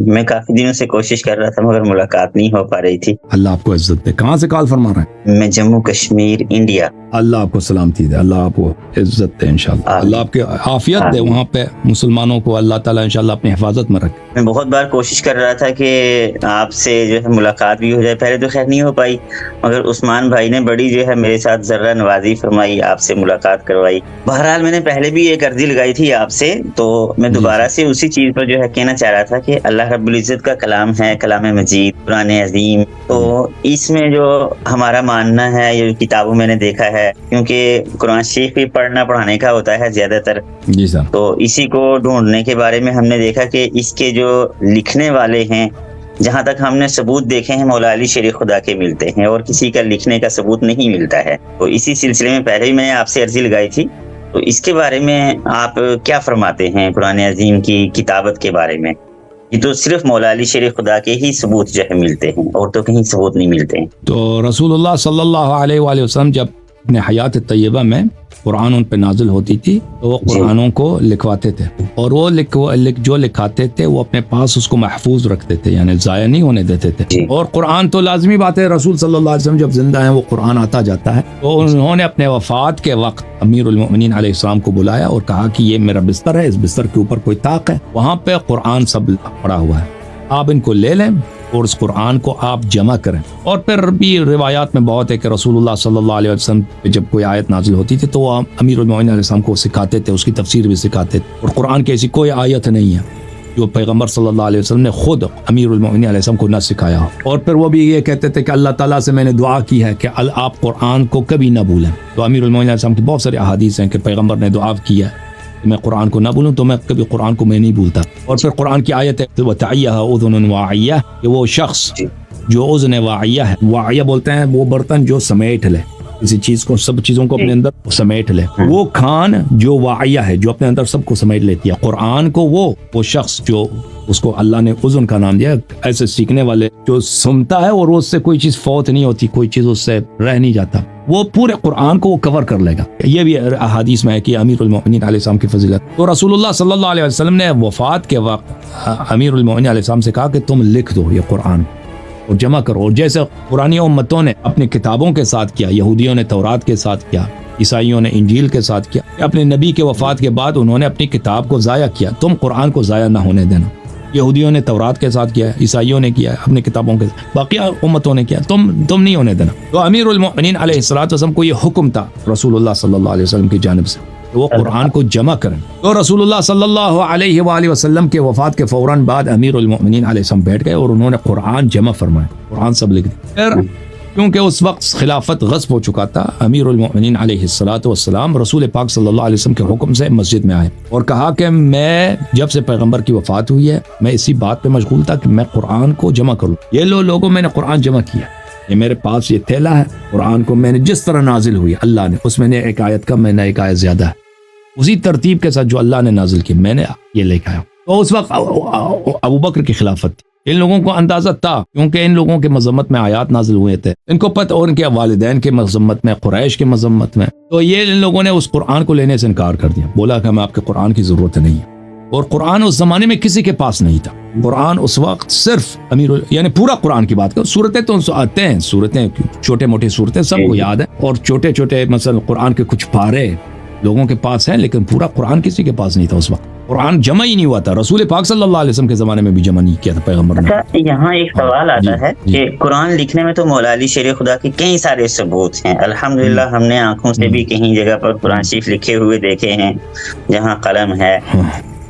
میں کافی دنوں سے کوشش کر رہا تھا مگر ملاقات نہیں ہو پا رہی تھی۔ اللہ آپ کو عزت دے۔ کہاں سے کال فرما رہے ہیں؟ میں جموں کشمیر انڈیا۔ اللہ آپ کو سلامتی دے، اللہ آپ کو عزت دے انشاءاللہ، اللہ آپ کے عافیت دے، وہاں پہ مسلمانوں کو اللہ تعالیٰ انشاءاللہ اپنی حفاظت میں رکھے۔ میں بہت بار کوشش کر رہا تھا کہ آپ سے جو ہے ملاقات بھی ہو جائے، پہلے تو خیر نہیں ہو پائی مگر عثمان بھائی نے بڑی جو ہے میرے ساتھ ذرہ نوازی فرمائی، آپ سے ملاقات کروائی۔ بہرحال میں نے پہلے بھی ایک عرضی لگائی تھی آپ سے، تو میں دوبارہ سے اسی چیز پر جو ہے کہنا چاہ رہا تھا کہ اللہ رب العزت کا کلام ہے، کلام مجید، قرآن عظیم، تو اس میں جو ہمارا ماننا ہے، یہ کتابوں میں نے دیکھا ہے، کیونکہ قرآن شریف بھی پڑھنا پڑھانے کا ہوتا ہے زیادہ تر، جی سر، تو اسی کو ڈھونڈنے کے بارے میں ہم نے دیکھا کہ اس کے جو لکھنے والے ہیں، جہاں تک ہم نے ثبوت دیکھے ہیں، مولا علی شیر خدا کے ملتے ہیں اور کسی کا لکھنے کا ثبوت نہیں ملتا ہے۔ تو اسی سلسلے میں پہلے بھی میں نے آپ سے عرضی لگائی تھی، تو اس کے بارے میں آپ کیا فرماتے ہیں؟ قرآن عظیم کی کتابت کے بارے میں یہ تو صرف مولا علی شیر خدا کے ہی ثبوت جو ہے ملتے ہیں، اور تو کہیں ثبوت نہیں ملتے ہیں۔ تو رسول اللہ صلی اللہ علیہ وآلہ وسلم جب اپنے حیات طیبہ میں قرآن ان پہ نازل ہوتی تھی تو وہ قرآنوں کو لکھواتے تھے، اور وہ جو لکھاتے تھے وہ اپنے پاس اس کو محفوظ رکھتے تھے، یعنی ضائع نہیں ہونے دیتے تھے۔ اور قرآن تو لازمی بات ہے، رسول صلی اللہ علیہ وسلم جب زندہ ہیں وہ قرآن آتا جاتا ہے، تو انہوں نے اپنے وفات کے وقت امیر المؤمنین علیہ السلام کو بلایا اور کہا کہ یہ میرا بستر ہے، اس بستر کے اوپر کوئی طاق ہے، وہاں پہ قرآن سب پڑا ہوا ہے، آپ ان کو لے لیں اور اس قرآن کو آپ جمع کریں۔ اور پھر بھی روایات میں بہت ہے کہ رسول اللہ صلی اللہ علیہ وسلم پہ جب کوئی آیت نازل ہوتی تھی تو وہ امیر المؤمنین علیہ السلام کو سکھاتے تھے، اس کی تفسیر بھی سکھاتے تھے، اور قرآن کی ایسی کوئی آیت نہیں ہے جو پیغمبر صلی اللہ علیہ وسلم نے خود امیر المؤمنین علیہ السلام کو نہ سکھایا ہو۔ اور پھر وہ بھی یہ کہتے تھے کہ اللہ تعالیٰ سے میں نے دعا کی ہے کہ آپ قرآن کو کبھی نہ بھولیں۔ تو امیر المؤمنین علیہ السلام کی بہت ساری احادیث ہیں کہ پیغمبر نے دعا کی ہے میں قرآن کو نہ بھولوں، تو میں کبھی قرآن کو میں نہیں بھولتا۔ اور پھر قرآن کی آیت ہے وَتَعِيَّهَا أُذُنٌ وَاعِيَّةٌ، کہ وہ شخص جو اذن واعیہ ہے، واعیہ بولتے ہیں وہ برتن جو سمیٹ لے کسی چیز کو، سب چیزوں کو اپنے اندر سمیٹ لے، وہ کھان جو واعیہ ہے جو اپنے اندر سب کو سمیٹ لیتی ہے، قرآن کو وہ شخص جو اس کو اللہ نے اذن کا نام دیا، ایسے سیکھنے والے جو سنتا ہے اور اس سے کوئی چیز فوت نہیں ہوتی، کوئی چیز اس سے رہ نہیں جاتا، وہ پورے قرآن کو وہ کور کر لے گا۔ یہ بھی احادیث میں ہے کہ امیر المؤمنین علیہ السلام کی فضیلت۔ تو رسول اللہ صلی اللہ علیہ وسلم نے وفات کے وقت امیر المؤمنین علیہ السلام سے کہا کہ تم لکھ دو یہ قرآن اور جمع کرو، اور جیسے پرانی امتوں نے اپنی کتابوں کے ساتھ کیا، یہودیوں نے تورات کے ساتھ کیا، عیسائیوں نے انجیل کے ساتھ کیا، اپنے نبی کے وفات کے بعد انہوں نے اپنی کتاب کو ضائع کیا، تم قرآن کو ضائع نہ ہونے دینا۔ یہودیوں نے تورات کے ساتھ کیا، عیسائیوں نے کیا اپنی کتابوں کے ساتھ، باقی امتوں نے کیا، تم نہیں ہونے دینا۔ تو امیر المؤمنین علیہ الصلوۃ والسلام کو یہ حکم تھا رسول اللہ صلی اللہ علیہ وسلم کی جانب سے، وہ قرآن کو جمع کریں۔ تو رسول اللہ صلی اللہ علیہ وآلہ وسلم کے وفات کے فوراً بعد امیر المؤمنین علیہ السلام بیٹھ گئے اور انہوں نے قرآن جمع فرمایا، قرآن سب لکھ دیا۔ پھر کیونکہ اس وقت خلافت غصب ہو چکا تھا، امیر المؤمنین علیہ الصلوۃ والسلام رسول پاک صلی اللہ علیہ وسلم کے حکم سے مسجد میں آئے اور کہا کہ میں جب سے پیغمبر کی وفات ہوئی ہے میں اسی بات پہ مشغول تھا کہ میں قرآن کو جمع کروں۔ یہ لوگوں میں نے قرآن جمع کیا، یہ میرے پاس یہ تھیلا ہے، قرآن کو میں نے جس طرح نازل ہوئی اللہ نے، اس میں نے ایک آیت کا میں نے ایک آیت زیادہ ہے، اسی ترتیب کے ساتھ جو اللہ نے نازل کی میں نے یہ لے کے آیا۔ تو اس وقت ابو بکر کی خلافت تھی، ان لوگوں کو اندازہ تھا کیونکہ ان لوگوں کے مذمت میں آیات نازل ہوئے تھے، ان کو پتہ، اور ان کے والدین کے مذمت میں، قریش کے مذمت میں، تو یہ ان لوگوں نے اس قرآن کو لینے سے انکار کر دیا، بولا کہ ہمیں آپ کے قرآن کی ضرورت نہیں ہے۔ اور قرآن اس زمانے میں کسی کے پاس نہیں تھا، قرآن اس وقت صرف یعنی پورا قرآن کی بات کرو، صورتیں تو آتے ہیں، صورتیں چھوٹے موٹے صورتیں سب کو یاد ہیں، اور چھوٹے چھوٹے مثلا قرآن کے کچھ پارے لوگوں کے پاس ہیں، لیکن پورا قرآن کسی کے پاس نہیں تھا اس وقت، قرآن جمع ہی نہیں ہوا تھا، رسول پاک صلی اللہ علیہ وسلم کے زمانے میں بھی جمع نہیں کیا تھا پیغمبر نے۔ یہاں ایک سوال آتا ہے کہ قرآن لکھنے میں تو مولا علی شیر خدا کے کئی سارے ثبوت ہیں، الحمدللہ ہم نے آنکھوں سے بھی کہیں جگہ پر قرآن شریف لکھے ہوئے دیکھے ہیں جہاں قلم ہے،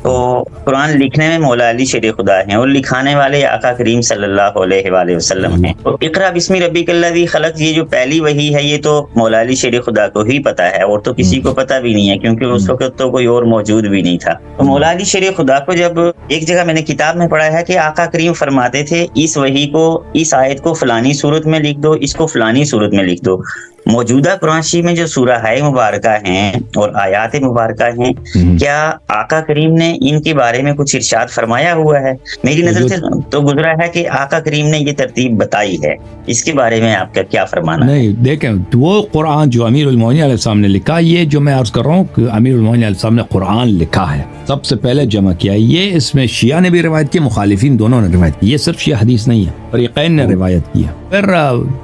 تو قرآن لکھنے میں مولا علی شیر خدا ہیں اور لکھانے والے آقا کریم صلی اللہ علیہ وآلہ وسلم ہیں۔ تو اقرا بسم ربک الذی خلق، یہ جو پہلی وحی ہے یہ تو مولا علی شیر خدا کو ہی پتا ہے، اور تو کسی کو پتا بھی نہیں ہے کیونکہ اس وقت تو کوئی اور موجود بھی نہیں تھا۔ تو مولا علی شیر خدا کو جب ایک جگہ میں نے کتاب میں پڑھا ہے کہ آقا کریم فرماتے تھے اس وحی کو، اس آیت کو فلانی صورت میں لکھ دو، اس کو فلانی صورت میں لکھ دو، موجودہ قرآن شریف میں جو سورہ مبارکہ ہیں اور آیات مبارکہ ہیں، کیا آقا کریم نے ان کے بارے میں کچھ ارشاد فرمایا ہوا ہے؟ میری نظر سے تو گزرا ہے کہ آقا کریم نے یہ ترتیب بتائی ہے، اس کے بارے میں آپ کا کیا فرمانا؟ نہیں دیکھیں، وہ قرآن جو امیر المومنین علیہ السلام نے لکھا، یہ جو میں عرض کر رہا ہوں کہ امیر المومنین علیہ السلام نے قرآن لکھا ہے، سب سے پہلے جمع کیا، یہ اس میں شیعہ نے بھی روایت کی، مخالفین دونوں نے روایت کی، یہ صرف شیعہ حدیث نہیں ہے، فریقین نے روایت کیا۔ پھر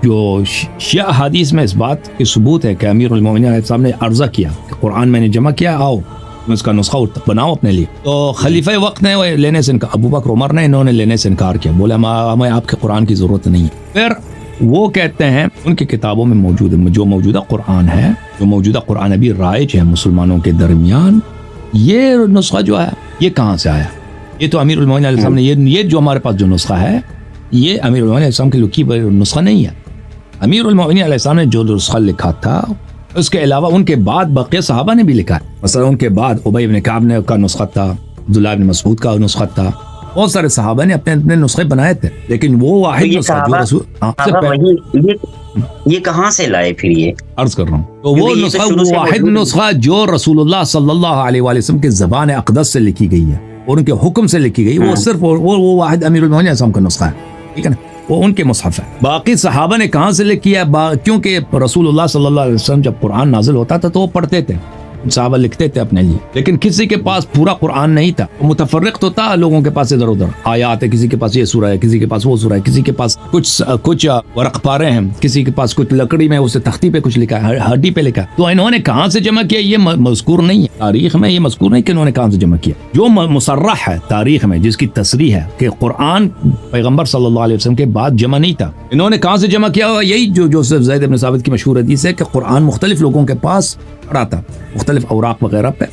جو شیعہ حدیث میں اس بات کی ثبوت ہے کہ امیر المومنین علیہ السلام نے عرضہ کیا کہ قرآن میں نے جمع کیا، آؤ اس کا نسخہ بناؤ اپنے لیے۔ تو خلیفہ وقت نے لینے سے انکار، ابو بکر عمر نے، انہوں نے لینے سے انکار کیا، بولے ہمیں آپ کے قرآن کی ضرورت نہیں ہے۔ پھر وہ کہتے ہیں ان کی کتابوں میں موجود ہے، جو موجودہ قرآن ہے، جو موجودہ قرآن ابھی رائج ہے مسلمانوں کے درمیان، یہ نسخہ جو ہے یہ کہاں سے آیا؟ یہ تو امیر المومنین علیہ السلام نے یہ جو ہمارے پاس جو نسخہ ہے، یہ امیر المومنین علیہ السلام کی لکھی نسخہ نہیں ہے۔ امیر المومنین علیہ السلام نے جو نسخہ لکھا تھا، اس کے علاوہ ان کے بعد بقیہ صحابہ نے بھی لکھا ہے۔ مثلا ان کے بعد ابی بن کعب نے کا نسخہ تھا، عبداللہ بن مسعود کا نسخہ تھا، بہت سارے صحابہ نے اپنے اپنے نسخے بنائے تھے، لیکن وہ واحد نسخہ جو رسول یہ کہاں سے لائے؟ پھر یہ عرض کر رہا ہوں، تو وہ نسخہ، وہ واحد نسخہ جو رسول اللہ صلی اللہ علیہ وآلہ وسلم کے زبان اقدس سے لکھی گئی ہے اور ان کے حکم سے لکھی گئی، وہ صرف وہ واحد امیر المومنین علیہ السلام کا نسخہ ہے، ٹھیک ہے نا، وہ ان کے مصحف ہے۔ باقی صحابہ نے کہاں سے لکھی ہے؟ کیونکہ رسول اللہ صلی اللہ علیہ وسلم جب قرآن نازل ہوتا تھا تو وہ پڑھتے تھے، صحابہ لکھتے تھے اپنے لیے، لیکن کسی کے پاس پورا قرآن نہیں تھا، متفرق تو تھا لوگوں کے پاس ادھر ادھر آیات ہے، کسی کے پاس یہ سورہ ہے، کسی کے پاس وہ سورہ ہے، کسی کے پاس کچھ ورق پارے ہیں، کسی کے پاس کچھ لکڑی میں اسے تختی پہ کچھ لکھا ہے، ہڈی پہ لکھا ہے۔ تو انہوں نے کہاں سے جمع کیا یہ مذکور نہیں ہے تاریخ میں، یہ مذکور نہیں کہ انہوں نے کہاں سے جمع کیا۔ جو مصرح ہے تاریخ میں، جس کی تصریح ہے کہ قرآن پیغمبر صلی اللہ علیہ وسلم کے بعد جمع نہیں تھا، انہوں نے کہاں سے جمع کیا؟ یہی جو زید بن ثابت کی مشہور حدیث ہے کہ قرآن مختلف لوگوں کے پاس پڑا تھا، مختلف اوراق وغیرہ پہ،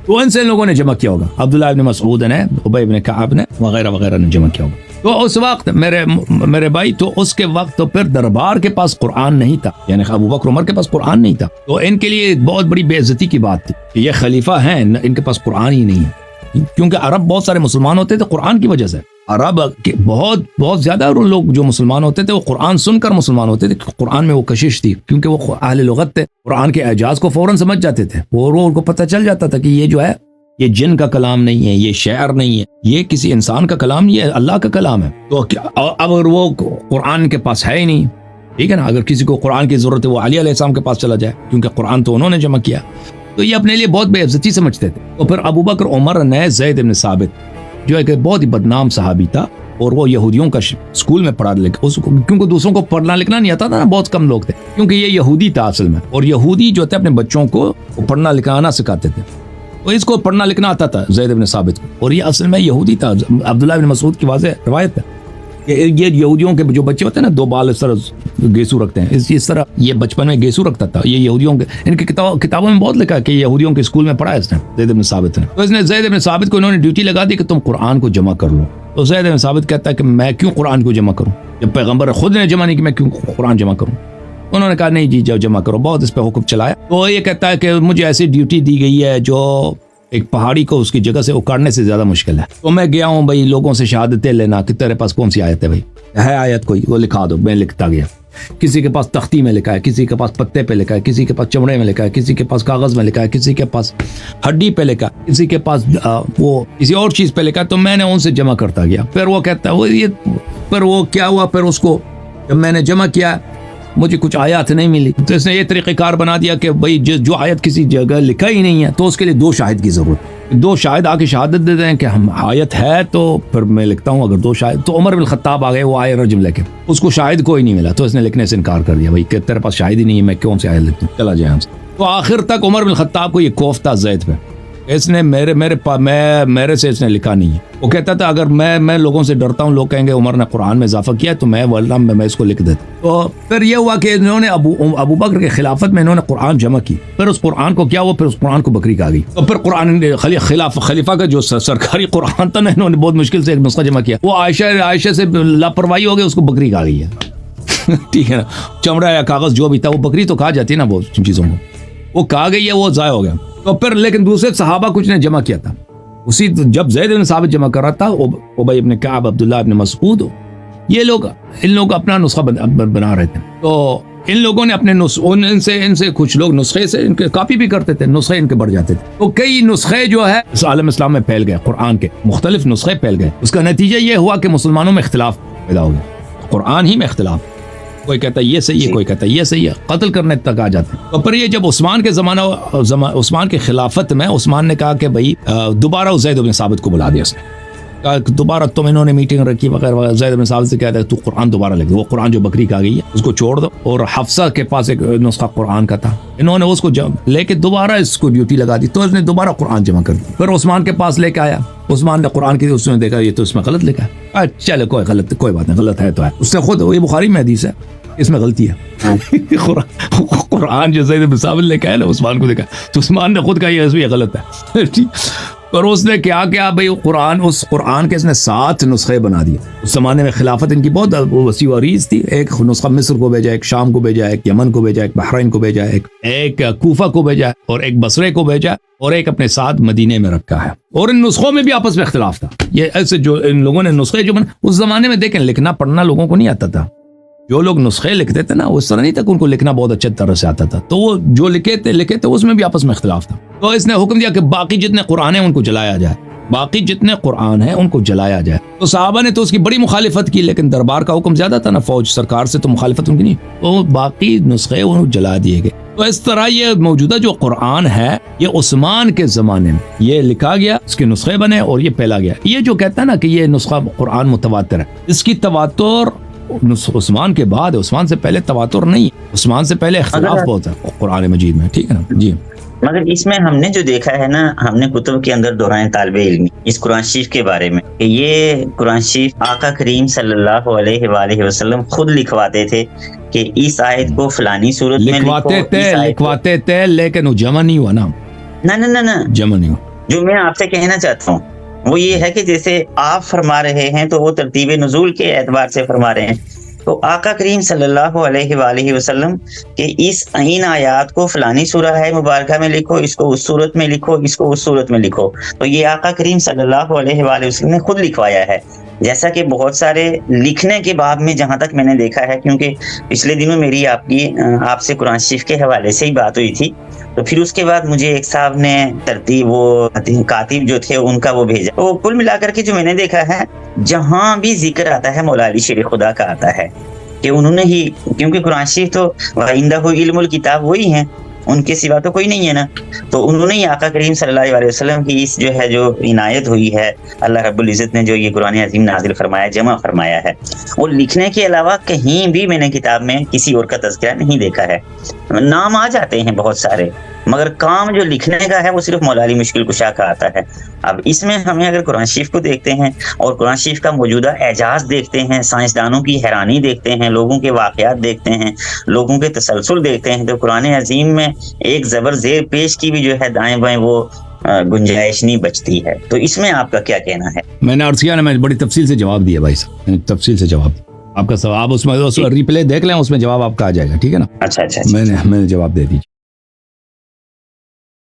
تو ان سے لوگوں نے جمع کیا ہوگا، عبداللہ ابن مسعود نے، ابی بن کعب نے وغیرہ وغیرہ نے جمع کیا ہوگا۔ تو اس وقت میرے بھائی، تو اس کے وقت تو پھر دربار کے پاس قرآن نہیں تھا، یعنی ابو بکر عمر کے پاس قرآن نہیں تھا، تو ان کے لیے ایک بہت بڑی بے عزتی کی بات تھی کہ یہ خلیفہ ہیں، ان کے پاس قرآن ہی نہیں ہے، کیونکہ عرب بہت سارے مسلمان ہوتے تھے قرآن کی وجہ سے، عرب کے بہت زیادہ لوگ جو مسلمان ہوتے تھے وہ قرآن سن کر مسلمان ہوتے تھے، قرآن میں وہ کشش تھی، کیونکہ وہ اہل لغت تھے، قرآن کے اعجاز کو فوراً سمجھ جاتے تھے، اور ان کو پتہ چل جاتا تھا کہ یہ جو ہے یہ جن کا کلام نہیں ہے، یہ شعر نہیں ہے، یہ کسی انسان کا کلام نہیں ہے، اللہ کا کلام ہے۔ تو اگر وہ قرآن کے پاس ہے ہی نہیں، ٹھیک ہے نا، اگر کسی کو قرآن کی ضرورت ہے وہ علی علیہ السلام کے پاس چلا جائے، کیونکہ قرآن تو انہوں نے جمع کیا، تو یہ اپنے لیے بہت بے عزتی سمجھتے تھے۔ تو پھر ابو بکر عمر نے زید بن ثابت جو ایک بہت ہی بدنام صحابی تھا، اور وہ یہودیوں کا اسکول میں پڑھا لکھا، کیونکہ دوسروں کو پڑھنا لکھنا نہیں آتا تھا نا، بہت کم لوگ تھے، کیونکہ یہ یہودی تھا اصل میں، اور یہودی جو تھے اپنے بچوں کو پڑھنا لکھنا سکھاتے تھے، تو اس کو پڑھنا لکھنا آتا تھا زید بن ثابت کو، اور یہ اصل میں یہودی تھا۔ عبداللہ بن مسعود کی واضح روایت ہے کہ یہ یہودیوں کے جو بچے ہوتے ہیں نا، دو بال اس طرح گیسو رکھتے ہیں، اس طرح یہ بچپن میں گیسو رکھتا تھا، یہ یہودیوں کے، ان کی کتابوں میں بہت لکھا ہے کہ یہودیوں کے اسکول میں پڑھا ہے اس نے، زید بن ثابت نے۔ تو اس نے زید بن ثابت کو انہوں نے ڈیوٹی لگا دی کہ تم قرآن کو جمع کر لو۔ تو زید بن ثابت کہتا ہے کہ میں کیوں قرآن کو جمع کروں، جب پیغمبر خود نے جمع نہیں کہ میں کیوں قرآن جمع کروں؟ انہوں نے کہا نہیں جی جمع کرو، بہت اس پہ حکم چلایا۔ تو یہ کہتا ہے کہ مجھے ایسی ڈیوٹی دی گئی ہے جو ایک پہاڑی کو اس کی جگہ سے اکاڑنے سے زیادہ مشکل ہے، تو میں گیا ہوں بھائی لوگوں سے شہادتیں لینا کہ تیرے پاس کون سی آیت ہے، بھائی ہے آیت کوئی، وہ لکھا دو۔ میں لکھتا گیا، کسی کے پاس تختی میں لکھا ہے، کسی کے پاس پتے پہ لکھا ہے، کسی کے پاس چمڑے میں لکھا ہے، کسی کے پاس کاغذ میں لکھا ہے، کسی کے پاس ہڈی پہ لکھا ہے، کسی کے پاس وہ کسی اور چیز پہ لکھا ہے، تو میں نے ان سے جمع کرتا گیا۔ پھر وہ کہتا ہے پھر وہ کیا ہوا، پھر اس کو جب میں نے جمع کیا مجھے کچھ آیات نہیں ملی، تو اس نے یہ طریقہ کار بنا دیا کہ بھائی جو آیت کسی جگہ لکھا ہی نہیں ہے تو اس کے لیے 2 شاہد کی ضرورت، 2 شاہد آ کے شہادت دے دیں کہ ہم آیت ہے تو پھر میں لکھتا ہوں، اگر 2 شاہد، تو عمر بن الخطاب آ گئے، وہ آئے رجم لے کے، اس کو شاہد کوئی نہیں ملا، تو اس نے لکھنے سے انکار کر دیا، بھائی کہ تیرے پاس شاہد ہی نہیں ہے، میں کون سے آیت لکھوں، چلا جائے ہم سے۔ تو آخر تک عمر بن الخطاب کو یہ خوف تھا زید پہ، اس نے میرے سے اس نے لکھا نہیں ہے۔ وہ کہتا تھا اگر میں لوگوں سے ڈرتا ہوں، لوگ کہیں گے عمر نے قرآن میں اضافہ کیا، تو میں اس کو لکھ دیتا۔ تو پھر یہ ہوا کہ انہوں نے ابو بکر کے خلافت میں انہوں نے قرآن جمع کی، پھر اس قرآن کو کیا ہوا، پھر اس قرآن کو بکری کہا گئی، تو پھر قرآن خلیفہ کا جو سرکاری قرآن تھا نا، انہوں نے بہت مشکل سے ایک نسخہ جمع کیا، وہ عائشہ سے لاپرواہی ہو گئی، اس کو بکری کہا گئی ہے ٹھیک ہے نا، چمڑا یا کاغذ جو بھی تھا، وہ بکری تو کہا جاتی ہے نا بہت چیزوں کو، وہ کہا گئی ہے، وہ ضائع ہو گیا۔ تو پھر لیکن دوسرے صحابہ کچھ نے جمع کیا تھا، جب زید بن ثابت جمع کر رہا تھا، ابی بن کعب، عبداللہ بن مسعود، یہ لوگ اپنا نسخہ بنا رہے تھے، تو ان لوگوں نے اپنے ان سے کچھ لوگ نسخے سے ان کے کاپی بھی کرتے تھے، نسخے ان کے بڑھ جاتے تھے، تو کئی نسخے جو ہے اس عالم اسلام میں پھیل گئے، قرآن کے مختلف نسخے پھیل گئے. اس کا نتیجہ یہ ہوا کہ مسلمانوں میں اختلاف پیدا ہو گیا، قرآن ہی میں اختلاف، کوئی کہتا ہے یہ صحیح ہے، کوئی کہتا ہے یہ صحیح ہے، قتل کرنے تک آ جاتے ہیں. تو پھر یہ جب عثمان کے زمانہ عثمان کی خلافت میں عثمان نے کہا کہ بھائی دوبارہ زید بن ثابت کو بلا دیا، اس نے کہا دوبارہ تم انہوں نے میٹنگ رکھی وغیرہ وغیرہ، زید بن ثابت سے کہتا ہے تو قرآن دوبارہ لکھ دو، وہ قرآن جو بکری کا گئی ہے اس کو چھوڑ دو. اور حفصہ کے پاس ایک نسخہ قرآن کا تھا، انہوں نے اس کو لے کے دوبارہ اس کو ڈیوٹی لگا دی، تو اس نے دوبارہ قرآن جمع کر دی. پھر عثمان کے پاس لے کے آیا، عثمان نے قرآن کی اس نے دیکھا یہ تو اس میں غلط لکھا ہے، چلے کوئی غلط کوئی بات نہیں، غلط ہے تو ہے. اس نے خود، یہ بخاری میں حدیث ہے، اس میں غلطی ہے. قرآن جو زید بن ثابت لے کے آیا نا عثمان کو دیکھا تو عثمان نے خود کہا یہ غلط ہے. اور اس نے کیا بھئی اس قرآن کے اس نے 7 نسخے بنا دیے. اس زمانے میں خلافت ان کی بہت وسیع و عریض تھی. ایک نسخہ مصر کو بھیجا، ایک شام کو بھیجا، ایک یمن کو بھیجا، ایک بحرین کو بھیجا، ایک کوفہ کو بھیجا، اور ایک بصرے کو بھیجا، اور ایک اپنے ساتھ مدینے میں رکھا ہے. اور ان نسخوں میں بھی آپس میں اختلاف تھا. یہ ایسے جو ان لوگوں نے نسخے جو اس زمانے میں دیکھیں لکھنا پڑھنا لوگوں کو نہیں آتا تھا. جو لوگ نسخے لکھتے تھے نا اس طرح نہیں تھا کہ ان کو لکھنا بہت اچھے طرح سے آتا تھا، تو وہ جو لکھے تھے اس میں بھی آپس میں اختلاف تھا. تو اس نے حکم دیا کہ باقی جتنے قرآن ہیں ان کو جلایا جائے، باقی جتنے قرآن ہیں ان کو جلایا جائے. تو صحابہ نے تو اس کی بڑی مخالفت کی، لیکن دربار کا حکم زیادہ تھا نا، فوج سرکار سے تو مخالفت ان کی نہیں، تو باقی نسخے ان کو جلا دیے گئے. تو اس طرح یہ موجودہ جو قرآن ہے یہ عثمان کے زمانے میں یہ لکھا گیا، اس کے نسخے بنے اور یہ پھیلا گیا. یہ جو کہتا ہے نا کہ یہ نسخہ قرآن متواتر ہے، اس کی تواتر عثمان کے بعد، عثمان سے پہلے تواتر نہیں، عثمان سے پہلے اختلاف بہت ہے قرآن مجید میں، ٹھیک ہے نا جی. مگر اس میں ہم نے جو دیکھا ہے نا، ہم نے کتب کے اندر دوران طالب علمی اس قرآن شریف کے بارے میں کہ یہ قرآن شریف آقا کریم صلی اللہ علیہ وآلہ وسلم خود لکھواتے تھے کہ اس آیت کو فلانی صورت میں لکھواتے تھے لیکن وہ جمع نہیں ہوا نا. نہ جمع نہیں ہوا. جو میں آپ سے کہنا چاہتا ہوں وہ یہ ہے کہ جیسے آپ فرما رہے ہیں تو وہ ترتیب نزول کے اعتبار سے فرما رہے ہیں، تو آقا کریم صلی اللہ علیہ وآلہ وسلم کہ ان آیات کو فلانی سورہ ہے مبارکہ میں لکھو، اس کو اس صورت میں لکھو، اس کو اس صورت میں لکھو، تو یہ آقا کریم صلی اللہ علیہ وآلہ وسلم نے خود لکھوایا ہے. جیسا کہ بہت سارے لکھنے کے بعد میں جہاں تک میں نے دیکھا ہے، کیونکہ پچھلے دنوں میری آپ سے قرآن شریف کے حوالے سے ہی بات ہوئی تھی، تو پھر اس کے بعد مجھے ایک صاحب نے ترتیب وہ کاتب جو تھے ان کا وہ بھیجا. تو کل ملا کر کے جو میں نے دیکھا ہے، جہاں بھی ذکر آتا ہے مولا علی شیر خدا کا آتا ہے کہ انہوں نے ہی، کیونکہ قرآن شریف تو وَعِندَهُ عِلْمُ الْكِتَاب وہی ہیں، ان کے سوا تو کوئی نہیں ہے نا، تو انہوں نے ہی آقا کریم صلی اللہ علیہ وسلم کی اس جو ہے جو عنایت ہوئی ہے، اللہ رب العزت نے جو یہ قرآن عظیم نازل فرمایا، جمع فرمایا ہے، وہ لکھنے کے علاوہ کہیں بھی میں نے کتاب میں کسی اور کا تذکرہ نہیں دیکھا ہے. نام آ جاتے ہیں بہت سارے، مگر کام جو لکھنے کا ہے وہ صرف مولا علی مشکل کشا کا آتا ہے. اب اس میں ہمیں اگر قرآن شریف کو دیکھتے ہیں اور قرآن شریف کا موجودہ اعجاز دیکھتے ہیں، سائنسدانوں کی حیرانی دیکھتے ہیں، لوگوں کے واقعات دیکھتے ہیں، لوگوں کے تسلسل دیکھتے ہیں، تو قرآن عظیم میں ایک زبر زیر پیش کی بھی جو ہے دائیں بائیں وہ گنجائش نہیں بچتی ہے. تو اس میں آپ کا کیا کہنا ہے؟ میں نے عرض کیا نا، میں بڑی تفصیل سے جواب دیا بھائی صاحب، تفصیل سے جواب آپ کا سوال، آپ اس میں ریپلے دیکھ لیں، اس میں جواب آپ کا آ جائے گا، ٹھیک ہے نا. اچھا میں نے جواب دے دیجیے.